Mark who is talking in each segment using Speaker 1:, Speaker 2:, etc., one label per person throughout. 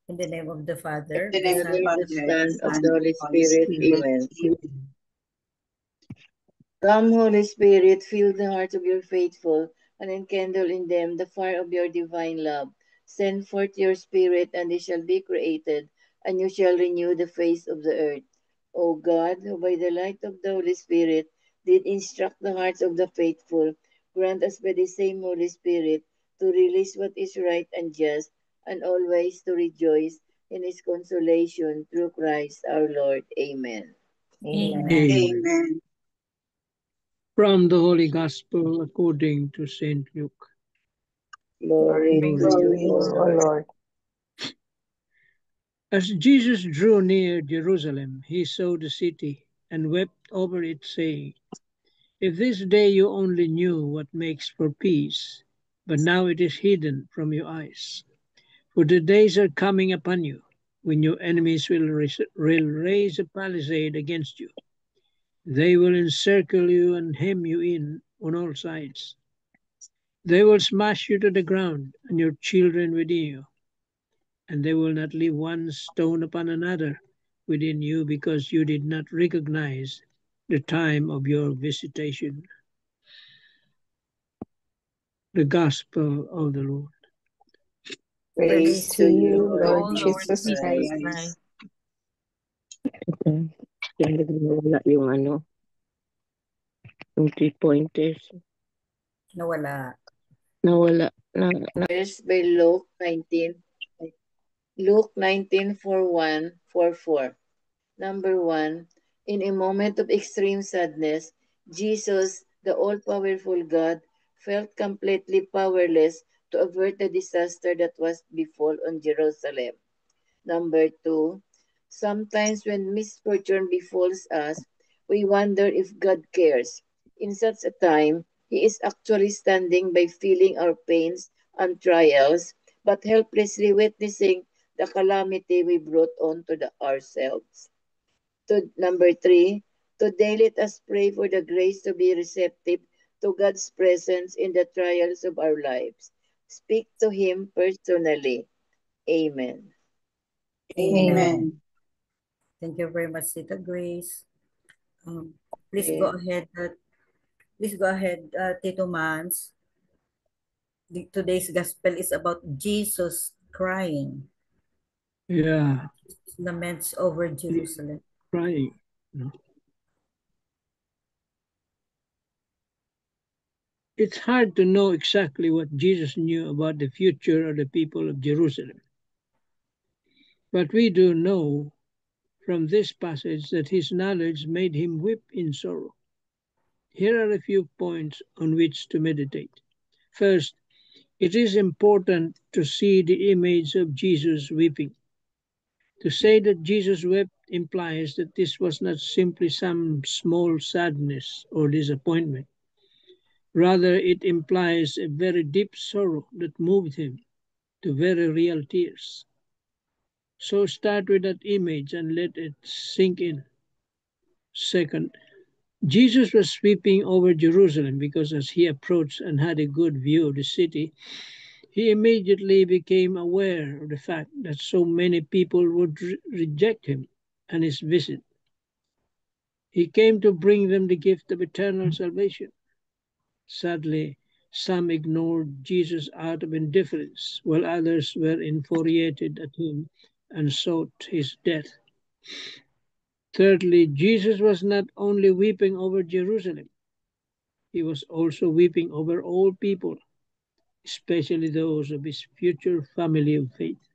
Speaker 1: In the name of the Father,
Speaker 2: In the
Speaker 1: the
Speaker 2: name of the
Speaker 1: Son,
Speaker 3: The
Speaker 2: Father,
Speaker 3: Son,
Speaker 2: the
Speaker 3: of
Speaker 2: Son,
Speaker 3: the
Speaker 2: and
Speaker 3: Holy
Speaker 2: the Holy
Speaker 3: Spirit.
Speaker 2: Spirit.
Speaker 3: Amen.
Speaker 2: Amen.
Speaker 3: Come, Holy Spirit, fill the hearts of your faithful, and enkindle in them the fire of your divine love. Send forth your Spirit, and they shall be created, and you shall renew the face of the earth. O God, who by the light of the Holy Spirit did instruct the hearts of the faithful, grant us by the same Holy Spirit to release what is right and just, and always to rejoice in his consolation through Christ our Lord. Amen.
Speaker 1: Amen.
Speaker 4: Amen.
Speaker 2: Amen.
Speaker 4: From the Holy Gospel according to St. Luke.
Speaker 3: Glory to
Speaker 1: Praise to
Speaker 3: you,
Speaker 1: you,
Speaker 3: O
Speaker 1: O
Speaker 3: Lord.
Speaker 1: Lord.
Speaker 5: Lord.
Speaker 4: As Jesus drew near Jerusalem, he saw the city and wept over it, saying, "If this day you only knew what makes for peace, but now it is hidden from your eyes. For the days are coming upon you when your enemies will raise a palisade against you. They will encircle you and hem you in on all sides. They will smash you to the ground and your children within you, and they will not leave one stone upon another within you because you did not recognize the time of your visitation." The Gospel of the Lord.
Speaker 5: Praise
Speaker 1: Praise
Speaker 3: Praise
Speaker 5: to
Speaker 1: to
Speaker 3: to
Speaker 1: you,
Speaker 3: you,
Speaker 5: you,
Speaker 2: Praise
Speaker 1: O
Speaker 3: Lord
Speaker 5: Lord
Speaker 2: to
Speaker 1: Lord
Speaker 3: Jesus
Speaker 5: Jesus
Speaker 2: Jesus
Speaker 1: Jesus
Speaker 3: Christ.
Speaker 5: Christ.
Speaker 1: Christ.
Speaker 2: Christ.
Speaker 5: Okay. Yan, wala yung ano, yung 3 pointers.
Speaker 1: Nawala.
Speaker 5: Nawala.
Speaker 3: Verse by Luke 19:41-44. Number 1. In a moment of extreme sadness, Jesus, the all-powerful God, felt completely powerless to avert the disaster that was befall on Jerusalem. Number 2. Sometimes when misfortune befalls us, we wonder if God cares. In such a time, He is actually standing by feeling our pains and trials, but helplessly witnessing the calamity we brought on to ourselves. Number 3, today let us pray for the grace to be receptive to God's presence in the trials of our lives. Speak to Him personally. Amen.
Speaker 1: Amen.
Speaker 2: Amen.
Speaker 3: Amen.
Speaker 1: Thank you very much, Tita Grace. Um, please go
Speaker 3: Yeah.
Speaker 1: ahead. Tito Mans. Today's gospel is about Jesus crying.
Speaker 4: Yeah,
Speaker 1: Laments over
Speaker 4: he's
Speaker 1: Jerusalem.
Speaker 4: crying. No? It's hard to know exactly what Jesus knew about the future of the people of Jerusalem. But we do know from this passage that his knowledge made him weep in sorrow. Here are a few points on which to meditate. First, it is important to see the image of Jesus weeping. To say that Jesus wept implies that this was not simply some small sadness or disappointment. Rather, it implies a very deep sorrow that moved him to very real tears. So start with that image and let it sink in. Second, Jesus was sweeping over Jerusalem because as he approached and had a good view of the city, he immediately became aware of the fact that so many people would reject him and his visit. He came to bring them the gift of eternal salvation. Sadly, some ignored Jesus out of indifference, while others were infuriated at him and sought his death. Thirdly, Jesus was not only weeping over Jerusalem, he was also weeping over all people, especially those of his future family of faith.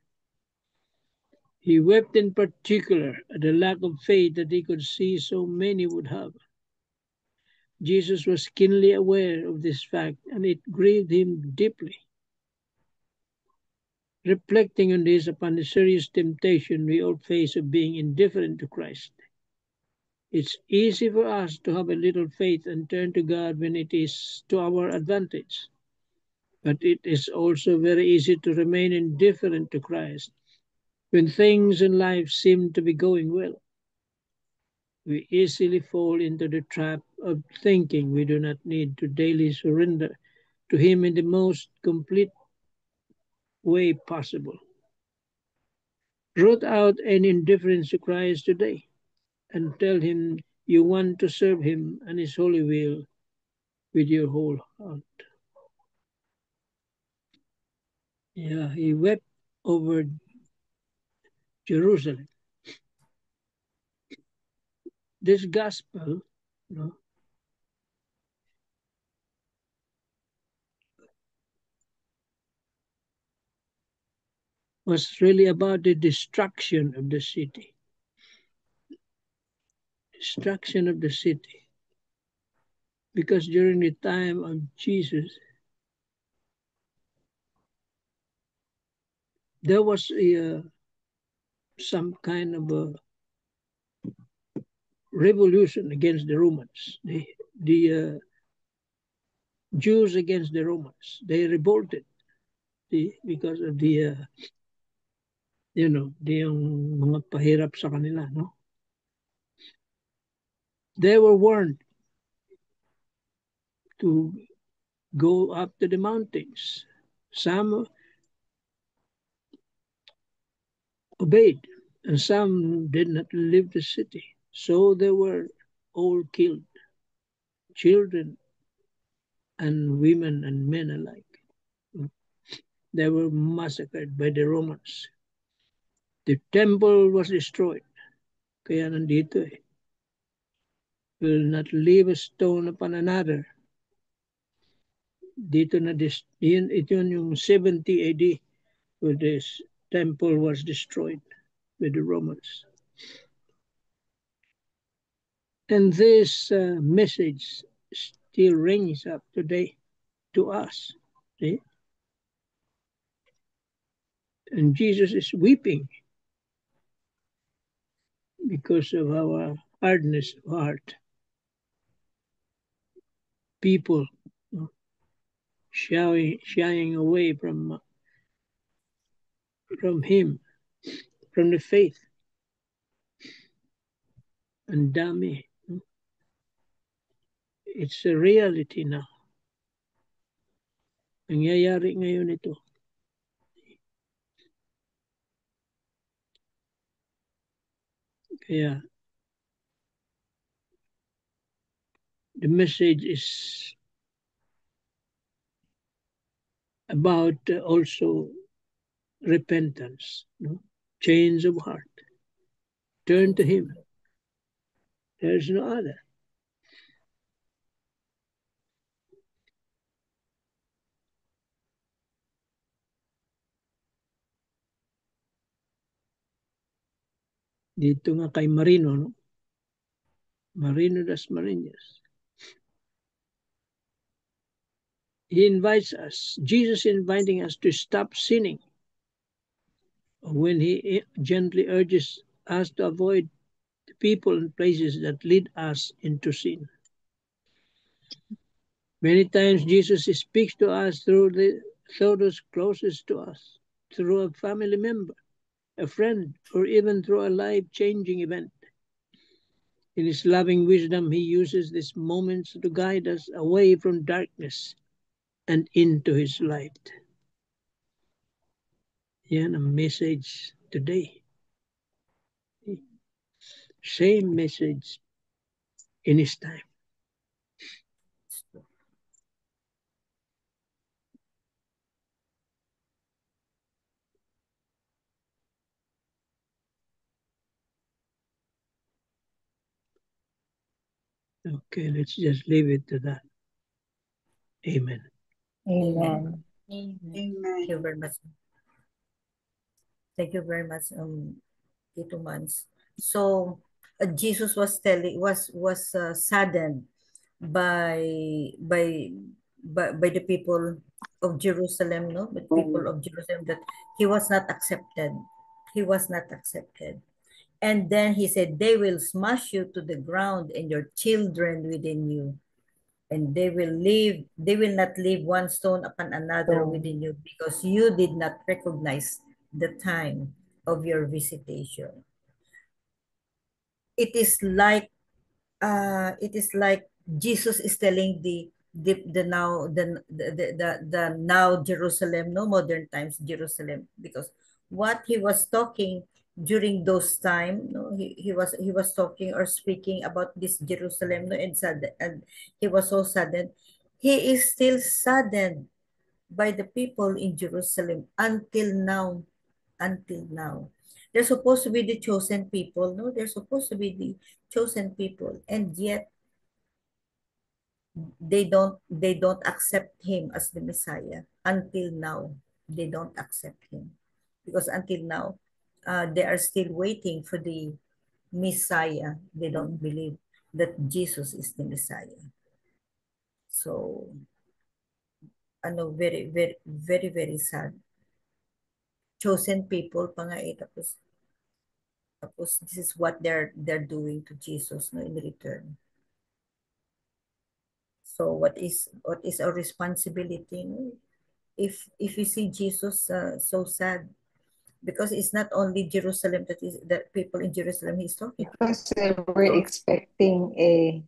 Speaker 4: He wept in particular at the lack of faith that he could see so many would have. Jesus was keenly aware of this fact, and it grieved him deeply. Reflecting on this upon the serious temptation we all face of being indifferent to Christ, it's easy for us to have a little faith and turn to God when it is to our advantage. But it is also very easy to remain indifferent to Christ when things in life seem to be going well. We easily fall into the trap of thinking we do not need to daily surrender to Him in the most complete way possible. root out any indifference to Christ today and tell him you want to serve him and his holy will with your whole heart. Yeah, he wept over Jerusalem. This gospel, you know, was really about the destruction of the city. Destruction of the city. Because during the time of Jesus, there was some kind of a revolution against the Romans. The Jews against the Romans. They revolted because of the mga pahirap sa kanila, no? They were warned to go up to the mountains. Some obeyed, and some did not leave the city. So they were all killed, children and women and men alike. They were massacred by the Romans. The temple was destroyed. Kaya nandito will not leave a stone upon another. Dito na ito yung 70 AD where this temple was destroyed by the Romans. And this message still rings up today to us. See? And Jesus is weeping because of our hardness of heart. People shying away from him, from the faith. And dami. It's a reality now. Nangyayari ngayon ito. Kaya the message is about also repentance, no? Change of heart. Turn to him. There's no other. Dito nga kay Marino, no? Marino Dasmariñas. He invites us, Jesus inviting us to stop sinning when he gently urges us to avoid the people and places that lead us into sin. Many times Jesus speaks to us through those closest to us, through a family member, a friend, or even through a life-changing event. In his loving wisdom, he uses these moments to guide us away from darkness and into his light. Yan ang message today. Same message in his time. Okay, let's just leave it to that. Amen.
Speaker 1: Amen.
Speaker 2: Amen.
Speaker 1: Thank you very much. Thank you very much, Tito Mans. So Jesus was saddened by the people of Jerusalem, no? The people of Jerusalem, that he was not accepted. He was not accepted. And then he said, they will smash you to the ground and your children within you. And they will not leave one stone upon another within you, because you did not recognize the time of your visitation. It is like Jesus is telling the now Jerusalem, no, modern times Jerusalem, because what he was talking during those time, no, he was talking or speaking about this Jerusalem, no, and he was so saddened. He is still saddened by the people in Jerusalem until now. Until now, they're supposed to be the chosen people, no, they're supposed to be the chosen people, and yet they don't accept him as the Messiah. Until now, they don't accept him, because until now, they are still waiting for the Messiah. They don't believe that Jesus is the Messiah. So, ano, very sad. Chosen people pa nga eh, tapos this is what they're doing to Jesus, no, in return. So what is our responsibility, no? If you see Jesus so sad, because it's not only Jerusalem that people in Jerusalem he's talking to.
Speaker 2: Because they were expecting a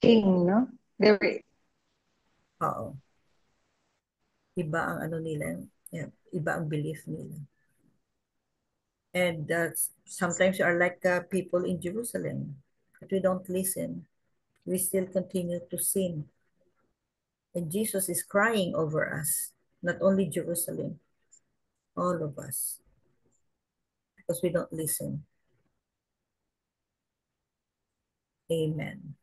Speaker 2: king, no? They were,
Speaker 1: Oo. Iba ang ano nila, yeah, iba ang belief nila. And sometimes we are like people in Jerusalem, but we don't listen. We still continue to sin. And Jesus is crying over us, not only Jerusalem, all of us, because we don't listen. Amen.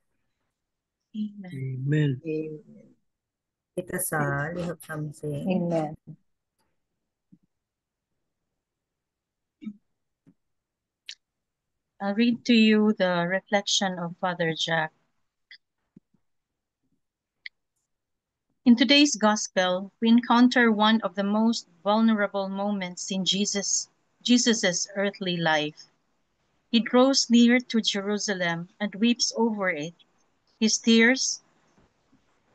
Speaker 6: Amen.
Speaker 4: Amen.
Speaker 3: Amen.
Speaker 1: Tita Sal, you have something?
Speaker 2: amen.
Speaker 6: I'll read to you the reflection of Father Jack. In today's gospel, we encounter one of the most vulnerable moments in Jesus's earthly life. He draws near to Jerusalem and weeps over it. His tears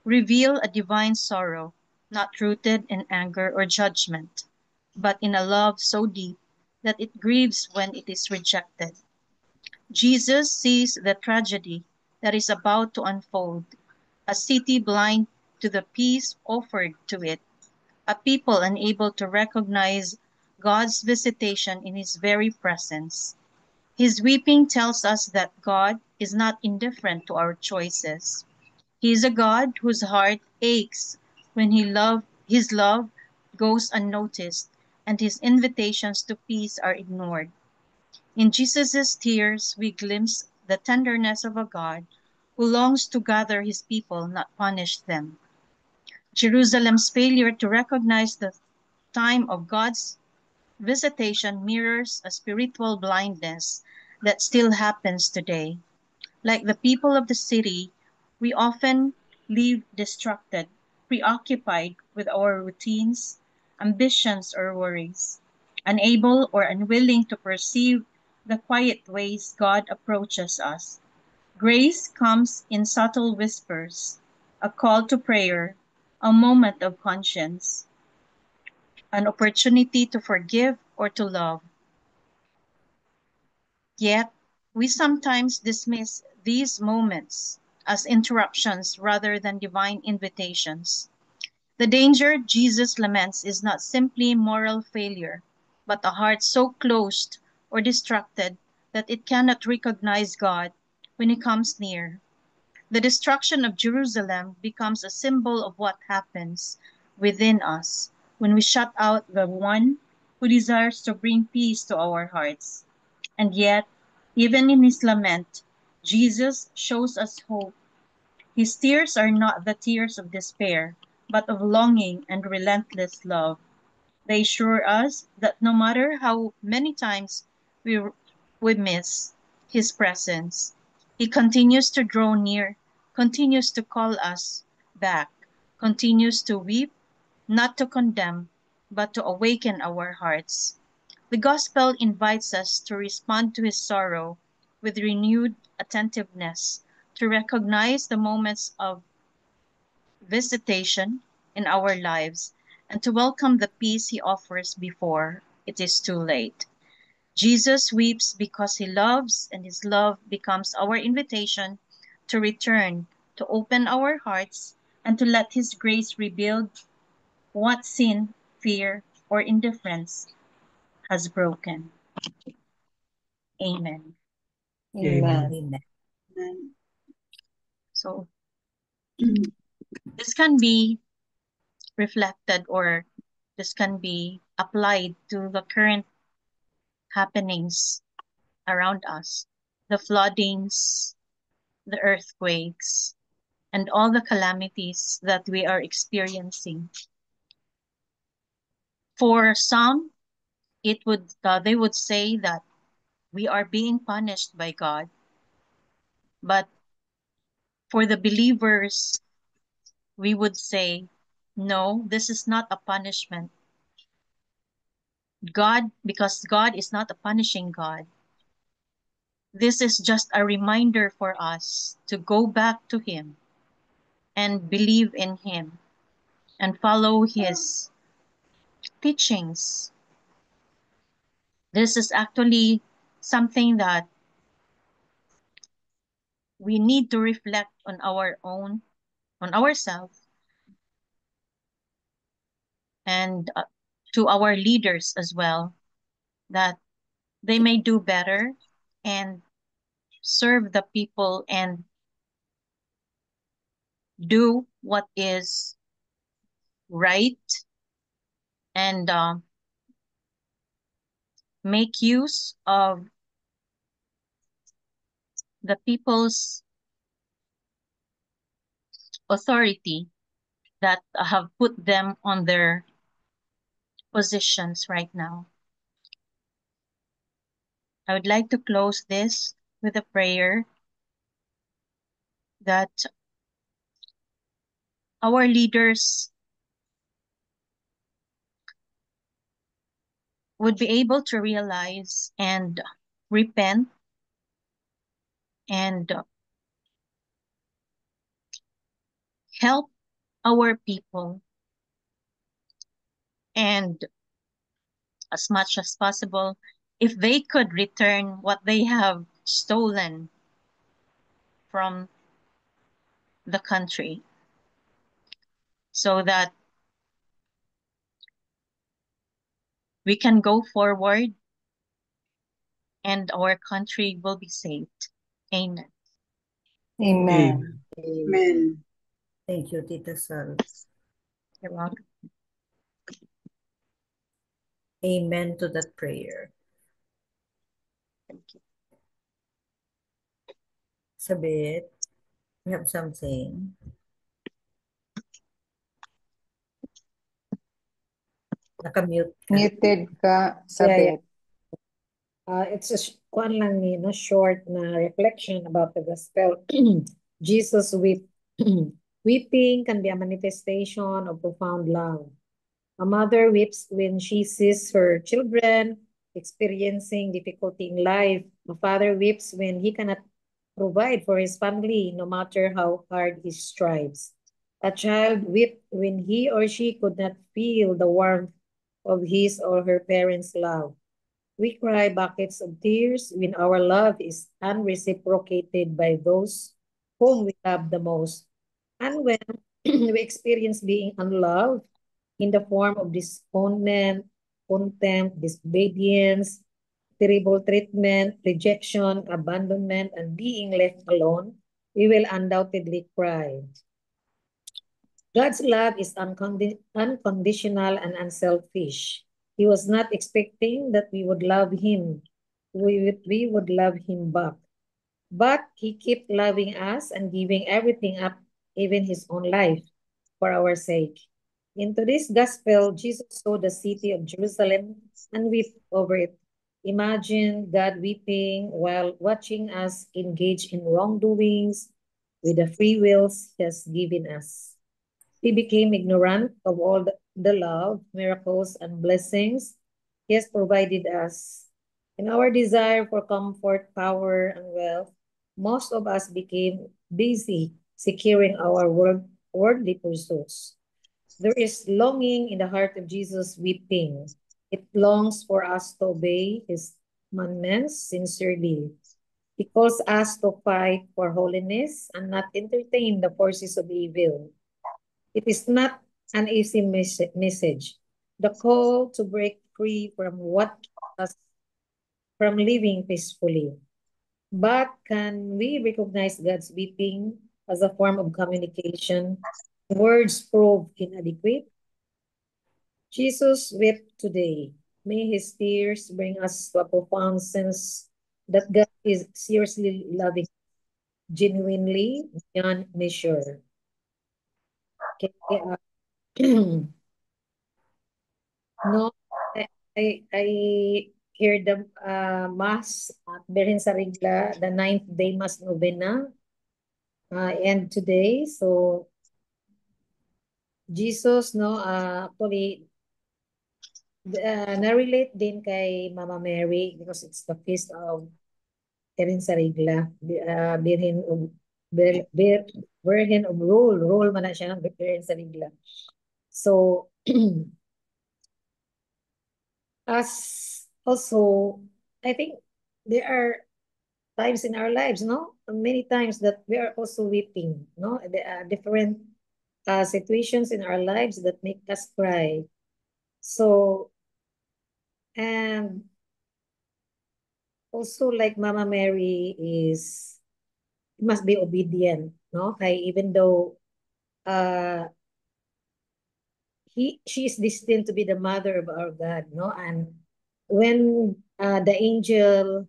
Speaker 6: reveal a divine sorrow, not rooted in anger or judgment, but in a love so deep that it grieves when it is rejected. Jesus sees the tragedy that is about to unfold, a city blind to the peace offered to it, a people unable to recognize God's visitation in his very presence. His weeping tells us that God is not indifferent to our choices. He is a God whose heart aches when his love goes unnoticed and his invitations to peace are ignored. In Jesus' tears, we glimpse the tenderness of a God who longs to gather his people, not punish them. Jerusalem's failure to recognize the time of God's visitation mirrors a spiritual blindness that still happens today. Like the people of the city, we often live distracted, preoccupied with our routines, ambitions, or worries, unable or unwilling to perceive the quiet ways God approaches us. Grace comes in subtle whispers, a call to prayer, a moment of conscience, an opportunity to forgive or to love. Yet, we sometimes dismiss these moments as interruptions rather than divine invitations. The danger Jesus laments is not simply moral failure, but a heart so closed or distracted that it cannot recognize God when he comes near. The destruction of Jerusalem becomes a symbol of what happens within us when we shut out the one who desires to bring peace to our hearts. And yet, even in his lament, Jesus shows us hope. His tears are not the tears of despair, but of longing and relentless love. They assure us that no matter how many times we, we miss his presence, he continues to draw near, continues to call us back, continues to weep, not to condemn, but to awaken our hearts. The gospel invites us to respond to his sorrow with renewed attentiveness, to recognize the moments of visitation in our lives, and to welcome the peace he offers before it is too late. Jesus weeps because he loves, and his love becomes our invitation to return, to open our hearts, and to let his grace rebuild what sin, fear, or indifference has broken. Amen.
Speaker 2: Amen.
Speaker 1: Amen.
Speaker 6: So this can be reflected, or this can be applied to the current happenings around us, the floodings, the earthquakes, and all the calamities that we are experiencing. For some, they would say that we are being punished by God. But for the believers, we would say, no, this is not a punishment. Because God is not a punishing God. This is just a reminder for us to go back to Him and believe in Him and follow His teachings. This is actually something that we need to reflect on ourselves, and to our leaders as well, that they may do better and serve the people and do what is right, and make use of the people's authority that have put them on their positions right now. I would like to close this with a prayer that our leaders would be able to realize and repent and help our people, and as much as possible, if they could return what they have stolen from the country, so that we can go forward and our country will be saved. Amen.
Speaker 2: Amen.
Speaker 1: Amen. Thank you, Tita Sal.
Speaker 6: You're welcome.
Speaker 1: Amen to that prayer.
Speaker 6: Thank you.
Speaker 1: Sabit, you have something? Nakamute ka.
Speaker 2: Muted ka, Sabit.
Speaker 7: It's a kuan lang ni no, short na reflection about the gospel. Jesus weeping can be a manifestation of profound love. A mother weeps when she sees her children experiencing difficulty in life. A father weeps when he cannot provide for his family, no matter how hard he strives. A child weeps when he or she could not feel the warmth of his or her parents' love. We cry buckets of tears when our love is unreciprocated by those whom we love the most. And when we experience being unloved in the form of disappointment, contempt, disobedience, terrible treatment, rejection, abandonment, and being left alone, we will undoubtedly cry. God's love is unconditional and unselfish. He was not expecting that we would love him. We would love him back. But he kept loving us and giving everything up, even his own life, for our sake. In today's gospel, Jesus saw the city of Jerusalem and wept over it. Imagine God weeping while watching us engage in wrongdoings with the free wills he has given us. He became ignorant of all the love, miracles, and blessings he has provided us. In our desire for comfort, power, and wealth, most of us became busy securing our worldly pursuits. There is longing in the heart of Jesus weeping. It longs for us to obey his commandments sincerely. He calls us to fight for holiness and not entertain the forces of evil. It is not an easy message. The call to break free from what keeps us from living peacefully. But can we recognize God's weeping as a form of communication? Words prove inadequate. Jesus wept today. May his tears bring us to a profound sense that God is seriously loving, genuinely beyond measure. Okay, no, I hear the Mass at Berhen Sarigla, the 9th day Mass Novena, and today. So, Jesus, no, actually, na-relate din kay Mama Mary because it's the feast of Berhen Sarigla, Berhen of Virgin of Rule man na siya ng Berhen Sarigla. So, as also, I think there are times in our lives, no? Many times that we are also weeping, no? There are different situations in our lives that make us cry. So, and also like Mama Mary is, must be obedient, no? Kay even though she is destined to be the mother of our God, no? And when the angel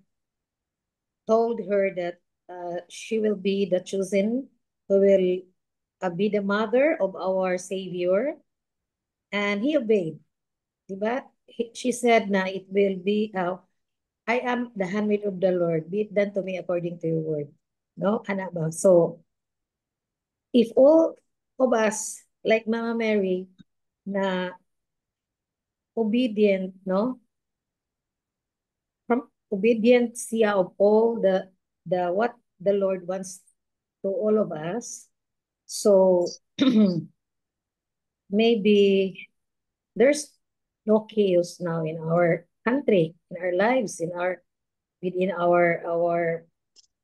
Speaker 7: told her that she will be the chosen who will be the mother of our Savior, and he obeyed. Diba? She said na it will be, I am the handmaid of the Lord, be it done to me according to your word. No? Anak ba? So, if all of us, like Mama Mary, na obedient, no? From obedient siya of all the what the Lord wants to all of us. So, maybe there's no chaos now in our country, in our lives, within our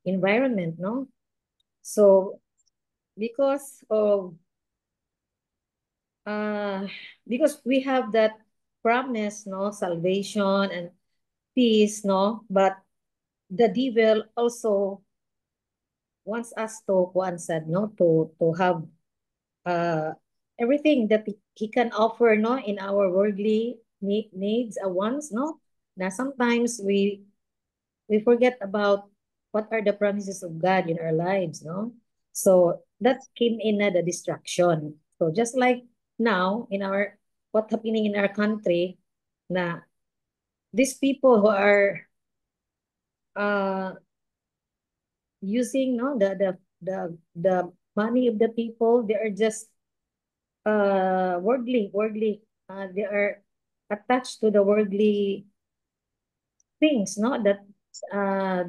Speaker 7: environment, no? So because of because we have that promise, no, salvation and peace, no, but the devil also wants us to one said, no, to have everything that he can offer, no, in our worldly needs at once, no. Now sometimes we forget about what are the promises of God in our lives, no? So that came in the distraction. So just like now in our what happening in our country, na these people who are uh using no the money of the people, they are just worldly they are attached to the worldly things, no, that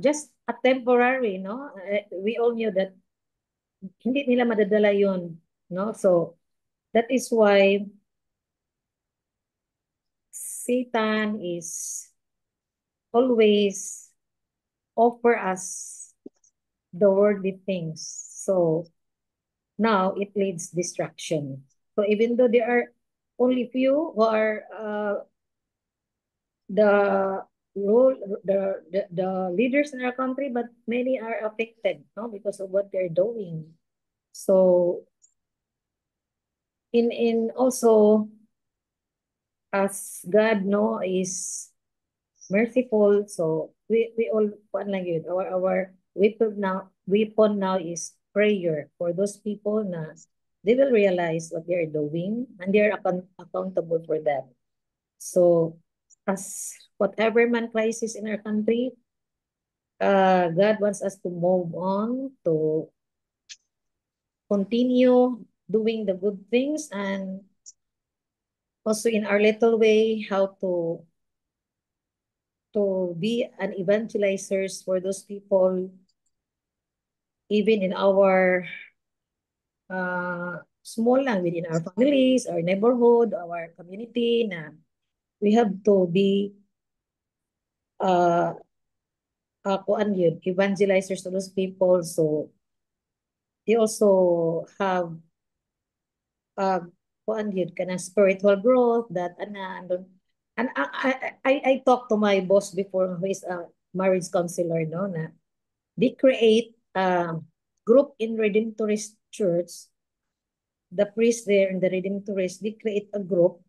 Speaker 7: just a temporary, no. We all knew that hindi nila madadala yun, no? So that is why Satan is always offer us the worldly things. So now it leads distraction. So even though there are only few who are the role the leaders in our country, but many are affected, no, because of what they're doing. So in also as God no is merciful, so we all one lang yun. Our weapon now is prayer for those people na they will realize what they are doing and they are accountable for that. So as whatever man crisis in our country, God wants us to move on, to continue doing the good things, and also in our little way how to be an evangelizers for those people, even in our small lang within our families, our neighborhood, our community, na we have to be kuan yun, evangelizers to those people. So they also have kuan yun, kanang spiritual growth that andun And I talked to my boss before, who is a marriage counselor, no, na they create a group in Redemptorist Church. The priest there in the Redemptorist, they create a group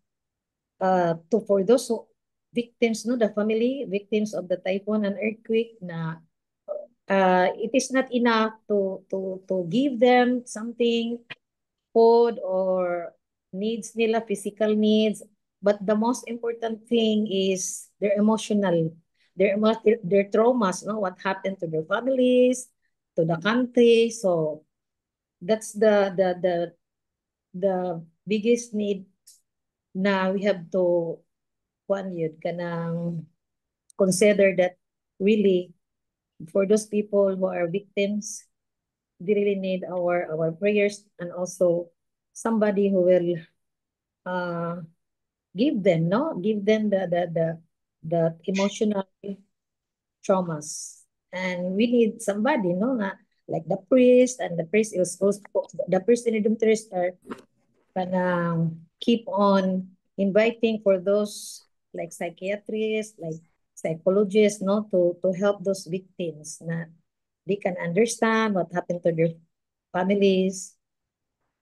Speaker 7: to for those who, victims, no, the family victims of the typhoon and earthquake, na it is not enough to give them something, food or needs nila, physical needs, but the most important thing is their emotional, their traumas, no, what happened to their families, to the country. So that's the biggest need na we have to kuan yun kanang consider that really for those people who are victims, they really need our prayers, and also somebody who will uh give them, no, give them the emotional traumas. And we need somebody, no, na like the priest, and the priest is also, the priest in the dormitories are keep on inviting for those like psychiatrists, like psychologists, no, to help those victims na they can understand what happened to their families.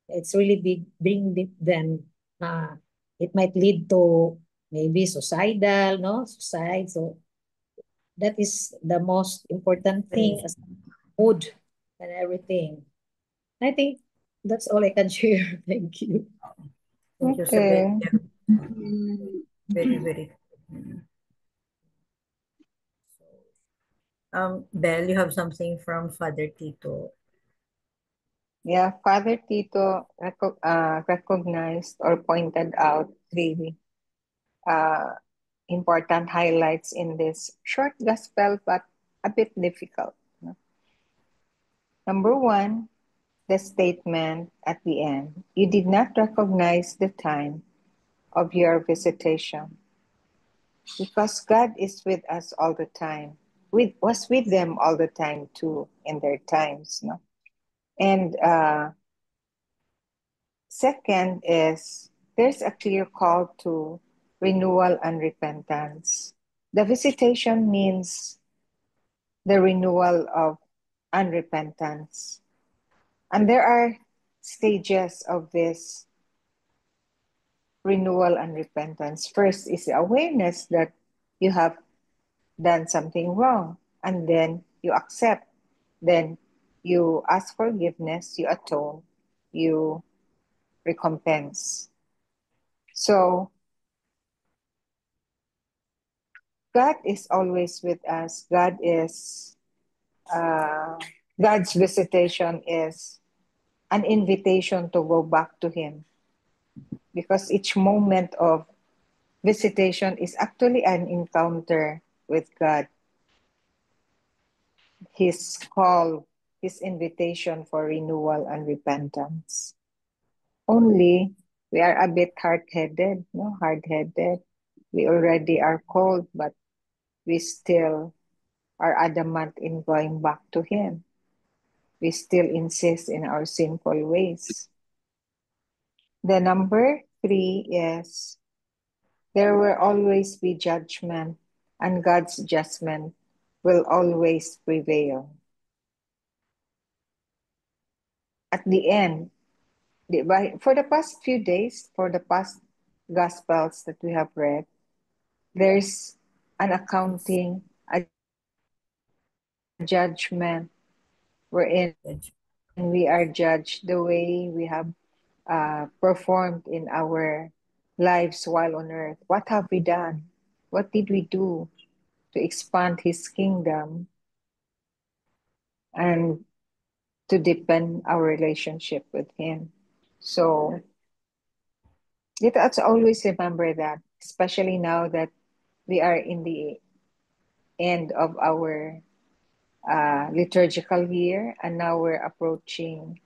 Speaker 7: It's really big, bring them. It might lead to maybe suicidal, no, suicide. So that is the most important thing, as food and everything. I think that's all I can share. Thank you.
Speaker 1: Thank you,
Speaker 2: Okay.
Speaker 1: Sabet. Very, very. Belle, you have something from Father Tito.
Speaker 2: Yeah, Father Tito recognized or pointed out three important highlights in this short gospel, but a bit difficult. No? Number one, the statement at the end, you did not recognize the time of your visitation, because God is with us all the time. Was with them all the time too in their times. No? And second is there's a clear call to renewal and repentance. The visitation means the renewal of unrepentance. And there are stages of this renewal and repentance. First is the awareness that you have done something wrong, and then you accept. Then you ask forgiveness, you atone, you recompense. So God is always with us. God's visitation is an invitation to go back to Him, because each moment of visitation is actually an encounter with God. His call, His invitation for renewal and repentance. Only we are a bit hard-headed, no? Hard-headed. We already are called, but we still are adamant in going back to Him. We still insist in our sinful ways. The number three is there will always be judgment, and God's judgment will always prevail. At the end, for the past few days, for the past Gospels that we have read, there's an accounting, a judgment, wherein we are judged the way we have performed in our lives while on earth. What have we done? What did we do to expand His kingdom and to deepen our relationship with Him? So let us always remember that, especially now that we are in the end of our liturgical year, and now we're approaching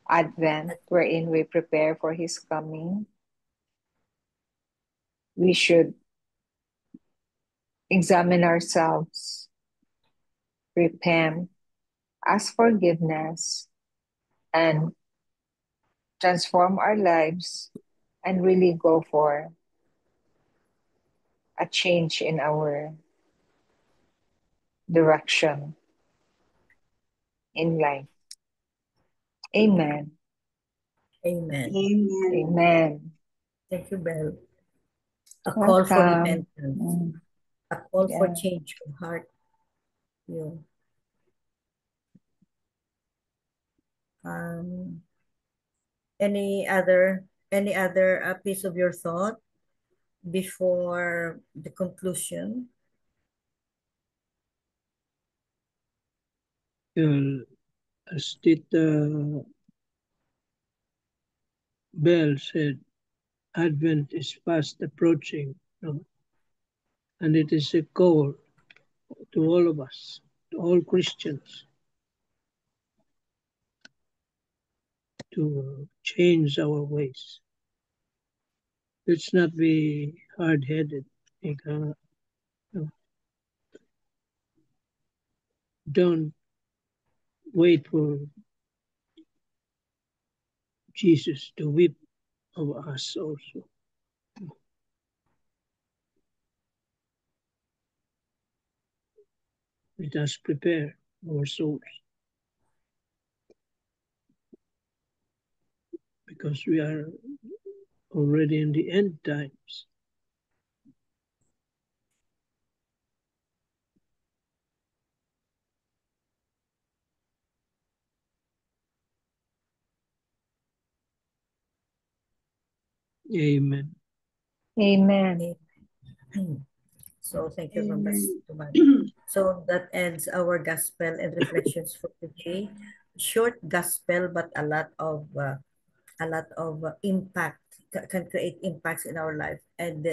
Speaker 2: Advent, wherein we prepare for His coming. We should examine ourselves, repent, ask forgiveness, and transform our lives, and really go for a change in our direction in life. Amen.
Speaker 1: Amen.
Speaker 8: Amen.
Speaker 2: Amen.
Speaker 1: Thank you, Belle. A call for
Speaker 2: Welcome.
Speaker 1: repentance. A call for
Speaker 2: Yeah.
Speaker 1: change of heart. Yeah. Any other piece of your thought before the conclusion?
Speaker 4: As Tita Bell said, Advent is fast approaching, and it is a call to all of us, to all Christians, to change our ways. Let's not be hard-headed. Don't wait for Jesus to weep over us also. Let us prepare our souls, because we are already in the end times. Amen.
Speaker 2: Amen.
Speaker 1: So thank you,
Speaker 8: Amen.
Speaker 1: So that ends our gospel and reflections for today. Short gospel, but a lot of impact, can create impacts in our life, and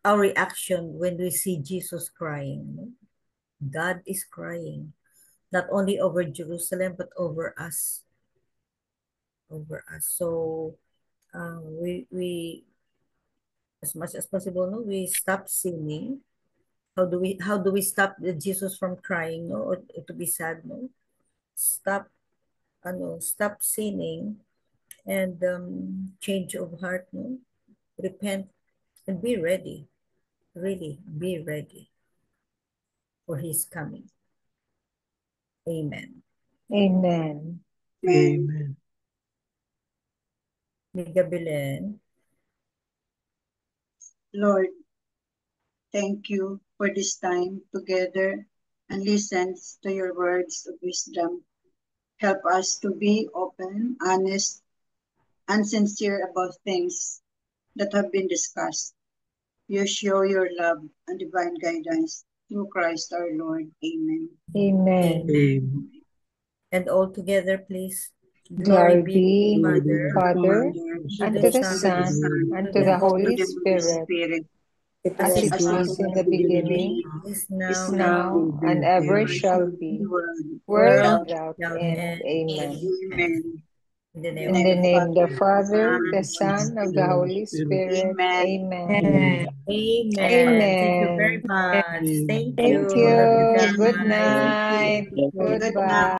Speaker 1: our reaction when we see Jesus crying. God is crying, not only over Jerusalem but over us. So we as much as possible, no, we stop sinning. How do we stop Jesus from crying, no, or to be sad, no? Stop stop sinning, and change of heart, no, repent, and be ready, really be ready for his coming. Amen.
Speaker 2: Amen.
Speaker 4: Amen.
Speaker 1: Miga Belen.
Speaker 8: Lord, thank you for this time together and listen to your words of wisdom. Help us to be open, honest, and sincere about things that have been discussed. You show your love and divine guidance through Christ our Lord. Amen.
Speaker 2: Amen.
Speaker 4: Amen.
Speaker 1: And all together, please.
Speaker 2: Glory
Speaker 1: Glory be to
Speaker 2: be
Speaker 1: the
Speaker 4: Glory
Speaker 2: to
Speaker 4: be
Speaker 2: the
Speaker 1: Father,
Speaker 4: to the
Speaker 2: Father,
Speaker 1: to
Speaker 2: and
Speaker 1: the
Speaker 2: to the
Speaker 1: Son,
Speaker 2: Son, and
Speaker 1: to
Speaker 2: to
Speaker 1: the
Speaker 2: the
Speaker 8: To
Speaker 1: Holy
Speaker 2: Holy
Speaker 8: the Holy
Speaker 2: Spirit,
Speaker 8: Spirit,
Speaker 2: as
Speaker 1: Spirit,
Speaker 2: it
Speaker 8: as it
Speaker 2: was
Speaker 8: was
Speaker 2: in
Speaker 8: in
Speaker 2: the
Speaker 8: the
Speaker 2: beginning,
Speaker 8: beginning,
Speaker 1: is
Speaker 2: is
Speaker 1: now, and
Speaker 2: now,
Speaker 4: will
Speaker 2: and
Speaker 4: be
Speaker 2: ever
Speaker 8: ever
Speaker 2: shall
Speaker 8: shall be,
Speaker 2: be,
Speaker 8: world
Speaker 2: world
Speaker 1: world
Speaker 8: without
Speaker 2: without
Speaker 1: without
Speaker 2: end.
Speaker 1: end.
Speaker 2: Amen.
Speaker 8: Amen.
Speaker 1: In the
Speaker 8: In
Speaker 1: name
Speaker 8: the
Speaker 2: In
Speaker 1: of
Speaker 8: name
Speaker 2: the
Speaker 1: the
Speaker 8: of the
Speaker 2: name of the
Speaker 8: Father, the
Speaker 2: Father,
Speaker 8: Son,
Speaker 2: the
Speaker 8: and the Holy
Speaker 2: Son, of the
Speaker 8: Spirit.
Speaker 2: Holy Spirit.
Speaker 8: Amen.
Speaker 2: Amen.
Speaker 1: Amen. Thank you very
Speaker 2: Amen.
Speaker 1: much. Thank
Speaker 2: Thank
Speaker 1: you. Love you
Speaker 2: you. Good
Speaker 1: guys.
Speaker 8: Thank you.
Speaker 2: night.
Speaker 8: Good
Speaker 2: Goodbye.
Speaker 8: night.